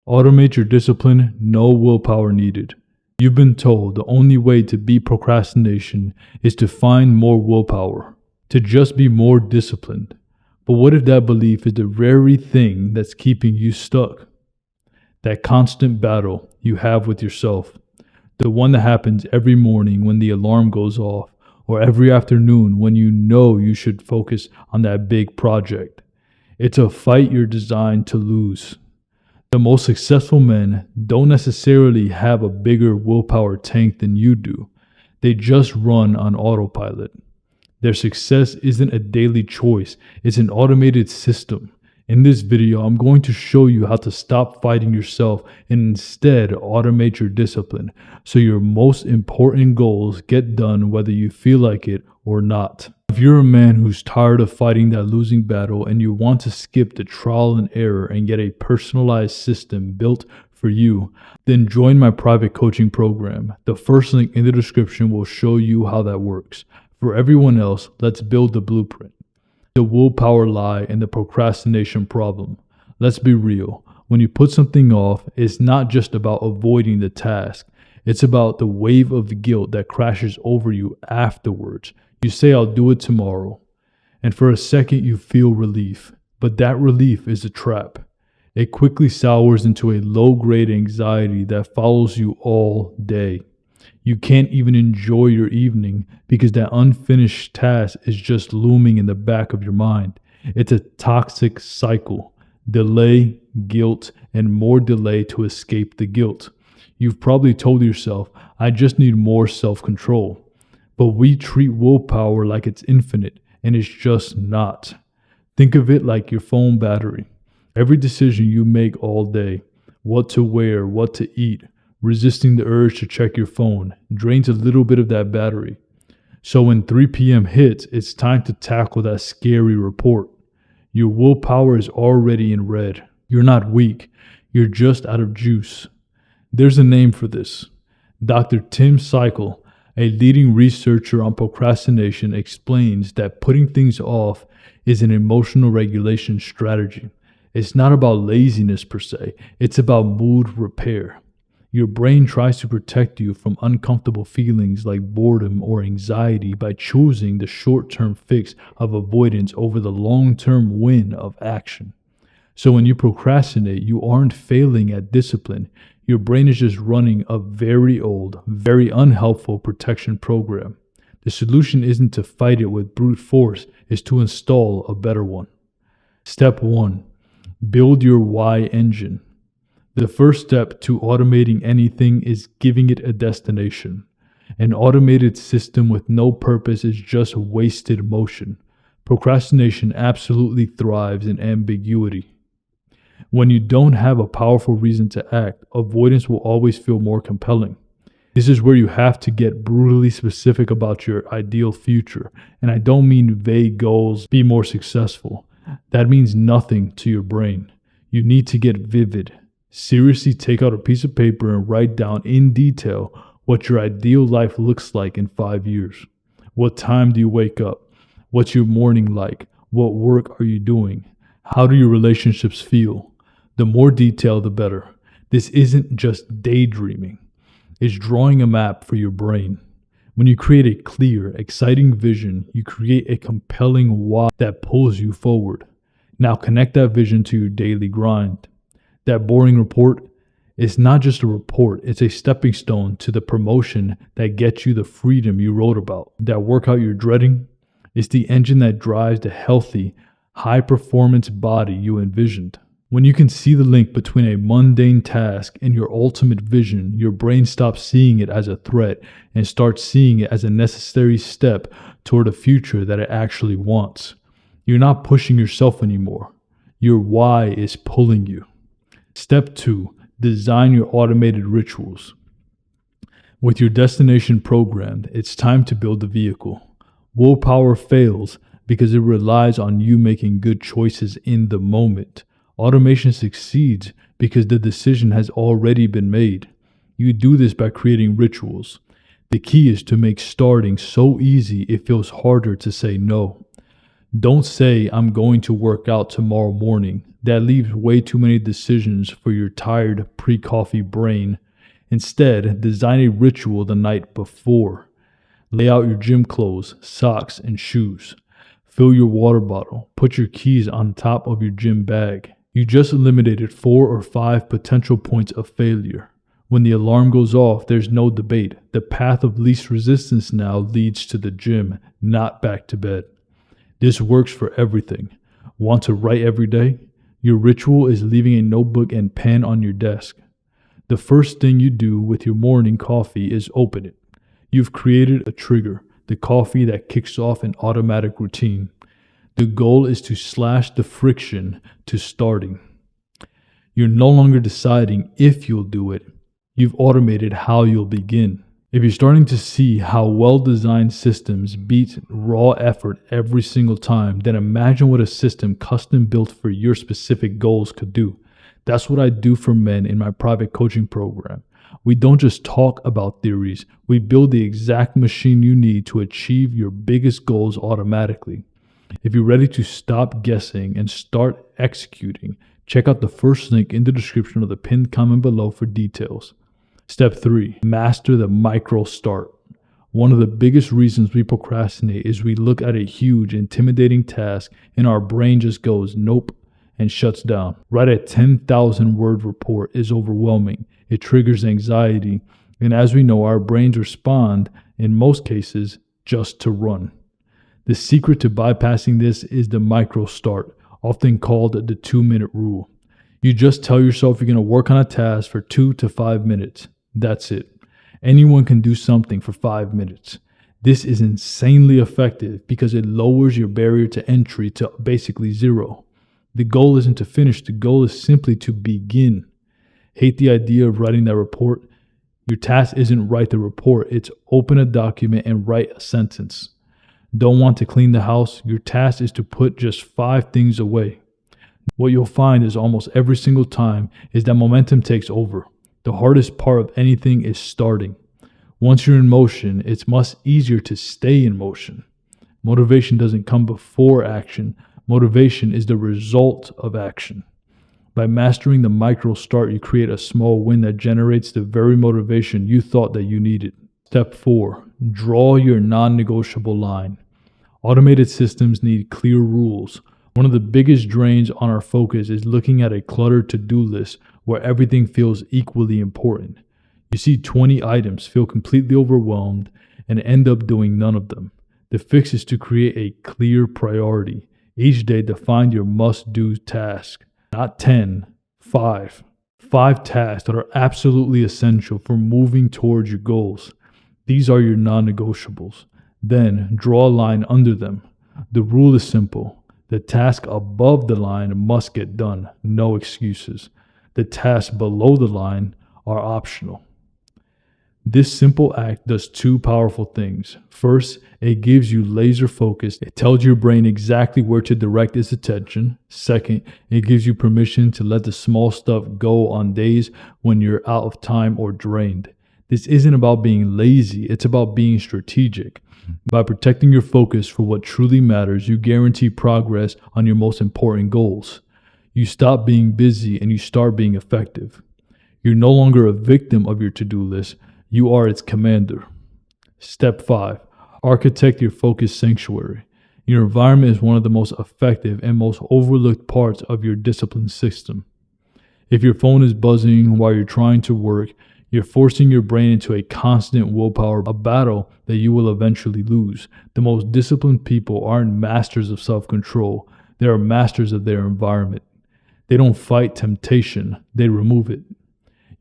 Automate your discipline, no willpower needed. You've been told the only way to beat procrastination is to find more willpower, to just be more disciplined. But what if that belief is the very thing that's keeping you stuck? That constant battle you have with yourself, the one that happens every morning when the alarm goes off, or every afternoon when you know you should focus on that big project. It's a fight you're designed to lose. The most successful men don't necessarily have a bigger willpower tank than you do. They just run on autopilot. Their success isn't a daily choice, it's an automated system. In this video, I'm going to show you how to stop fighting yourself and instead automate your discipline so your most important goals get done whether you feel like it or not. If you're a man who's tired of fighting that losing battle and you want to skip the trial and error and get a personalized system built for you, then join my private coaching program. The first link in the description will show you how that works. For everyone else, let's build the blueprint. The willpower lie and the procrastination problem. Let's be real. When you put something off, it's not just about avoiding the task. It's about the wave of guilt that crashes over you afterwards. You say, I'll do it tomorrow. And for a second, you feel relief. But that relief is a trap. It quickly sours into a low-grade anxiety that follows you all day. You can't even enjoy your evening because that unfinished task is just looming in the back of your mind. It's a toxic cycle. Delay, guilt, and more delay to escape the guilt. You've probably told yourself, I just need more self-control. But we treat willpower like it's infinite, and it's just not. Think of it like your phone battery. Every decision you make all day, what to wear, what to eat, resisting the urge to check your phone, drains a little bit of that battery. So when 3 p.m. hits, it's time to tackle that scary report. Your willpower is already in red. You're not weak. You're just out of juice. There's a name for this. Dr. Tim Cycle, a leading researcher on procrastination, explains that putting things off is an emotional regulation strategy. It's not about laziness per se. It's about mood repair. Your brain tries to protect you from uncomfortable feelings like boredom or anxiety by choosing the short-term fix of avoidance over the long-term win of action. So when you procrastinate, you aren't failing at discipline. Your brain is just running a very old, very unhelpful protection program. The solution isn't to fight it with brute force, it's to install a better one. Step 1. Build your why engine. The first step to automating anything is giving it a destination. An automated system with no purpose is just wasted motion. Procrastination absolutely thrives in ambiguity. When you don't have a powerful reason to act, avoidance will always feel more compelling. This is where you have to get brutally specific about your ideal future. And I don't mean vague goals, be more successful. That means nothing to your brain. You need to get vivid. Seriously take out a piece of paper and write down in detail what your ideal life looks like in 5 years. What time do you wake up? What's your morning like? What work are you doing? How do your relationships feel? The more detail, the better. This isn't just daydreaming. It's drawing a map for your brain. When you create a clear, exciting vision, you create a compelling why that pulls you forward. Now connect that vision to your daily grind. That boring report is not just a report, it's a stepping stone to the promotion that gets you the freedom you wrote about. That workout you're dreading is the engine that drives the healthy, high-performance body you envisioned. When you can see the link between a mundane task and your ultimate vision, your brain stops seeing it as a threat and starts seeing it as a necessary step toward a future that it actually wants. You're not pushing yourself anymore. Your why is pulling you. Step 2. Design your automated rituals. With your destination programmed, it's time to build the vehicle. Willpower fails because it relies on you making good choices in the moment. Automation succeeds because the decision has already been made. You do this by creating rituals. The key is to make starting so easy it feels harder to say no. Don't say, I'm going to work out tomorrow morning. That leaves way too many decisions for your tired pre-coffee brain. Instead, design a ritual the night before. Lay out your gym clothes, socks, and shoes. Fill your water bottle. Put your keys on top of your gym bag. You just eliminated 4 or 5 potential points of failure. When the alarm goes off, there's no debate. The path of least resistance now leads to the gym, not back to bed. This works for everything. Want to write every day? Your ritual is leaving a notebook and pen on your desk. The first thing you do with your morning coffee is open it. You've created a trigger, the coffee that kicks off an automatic routine. The goal is to slash the friction to starting. You're no longer deciding if you'll do it. You've automated how you'll begin. If you're starting to see how well-designed systems beat raw effort every single time, then imagine what a system custom built for your specific goals could do. That's what I do for men in my private coaching program. We don't just talk about theories, we build the exact machine you need to achieve your biggest goals automatically. If you're ready to stop guessing and start executing, check out the first link in the description of the pinned comment below for details. Step 3. Master the micro start. One of the biggest reasons we procrastinate is we look at a huge, intimidating task and our brain just goes, nope, and shuts down. Write a 10,000 word report is overwhelming. It triggers anxiety. And as we know, our brains respond, in most cases, just to run. The secret to bypassing this is the micro start, often called the 2-minute rule. You just tell yourself you're going to work on a task for 2 to 5 minutes. That's it. Anyone can do something for 5 minutes. This is insanely effective because it lowers your barrier to entry to basically zero. The goal isn't to finish, the goal is simply to begin. Hate the idea of writing that report? Your task isn't write the report, it's open a document and write a sentence. Don't want to clean the house? Your task is to put just 5 things away. What you'll find is almost every single time is that momentum takes over. The hardest part of anything is starting. Once you're in motion, it's much easier to stay in motion. Motivation doesn't come before action. Motivation is the result of action. By mastering the micro start, you create a small win that generates the very motivation you thought that you needed. Step 4. Draw your non-negotiable line. Automated systems need clear rules. One of the biggest drains on our focus is looking at a cluttered to-do list where everything feels equally important. You see 20 items, feel completely overwhelmed, and end up doing none of them. The fix is to create a clear priority. Each day, define your must-do task. Not 10, 5. 5 tasks that are absolutely essential for moving towards your goals. These are your non-negotiables. Then, draw a line under them. The rule is simple. The task above the line must get done. No excuses. The tasks below the line are optional. This simple act does 2 powerful things. First, it gives you laser focus. It tells your brain exactly where to direct its attention. Second, it gives you permission to let the small stuff go on days when you're out of time or drained. This isn't about being lazy, it's about being strategic. By protecting your focus for what truly matters, you guarantee progress on your most important goals. You stop being busy and you start being effective. You're no longer a victim of your to-do list. You are its commander. Step 5. Architect your focus sanctuary. Your environment is one of the most effective and most overlooked parts of your discipline system. If your phone is buzzing while you're trying to work, you're forcing your brain into a constant willpower, a battle that you will eventually lose. The most disciplined people aren't masters of self-control. They are masters of their environment. They don't fight temptation, they remove it.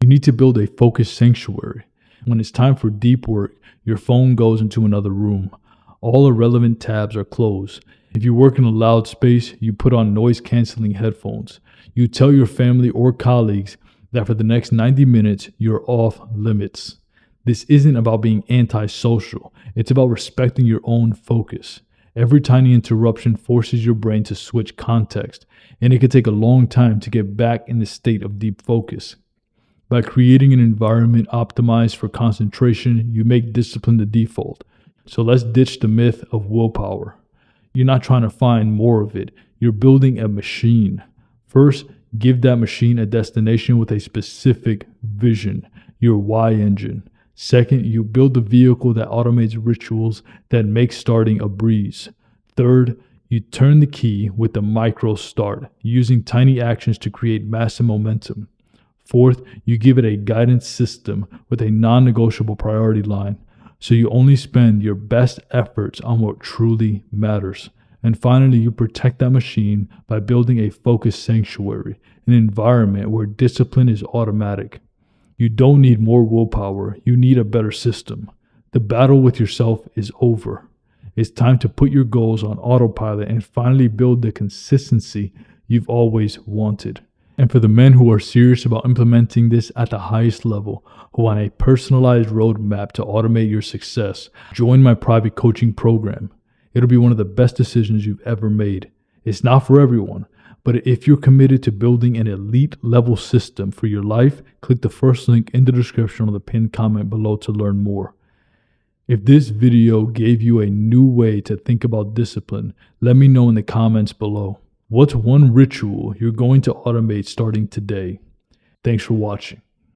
You need to build a focus sanctuary. When it's time for deep work, your phone goes into another room. All irrelevant tabs are closed. If you work in a loud space, you put on noise-canceling headphones. You tell your family or colleagues that for the next 90 minutes, you're off limits. This isn't about being antisocial. It's about respecting your own focus. Every tiny interruption forces your brain to switch context, and it can take a long time to get back in the state of deep focus. By creating an environment optimized for concentration, you make discipline the default. So let's ditch the myth of willpower. You're not trying to find more of it. You're building a machine. First, give that machine a destination with a specific vision, your why engine. Second, you build a vehicle that automates rituals that make starting a breeze. Third, you turn the key with the micro start, using tiny actions to create massive momentum. Fourth, you give it a guidance system with a non-negotiable priority line, so you only spend your best efforts on what truly matters. And finally, you protect that machine by building a focused sanctuary, an environment where discipline is automatic. You don't need more willpower, you need a better system. The battle with yourself is over. It's time to put your goals on autopilot and finally build the consistency you've always wanted. And for the men who are serious about implementing this at the highest level, who want a personalized roadmap to automate your success, join my private coaching program. It'll be one of the best decisions you've ever made. It's not for everyone, but if you're committed to building an elite level system for your life, click the first link in the description or the pinned comment below to learn more. If this video gave you a new way to think about discipline, let me know in the comments below. What's one ritual you're going to automate starting today? Thanks for watching.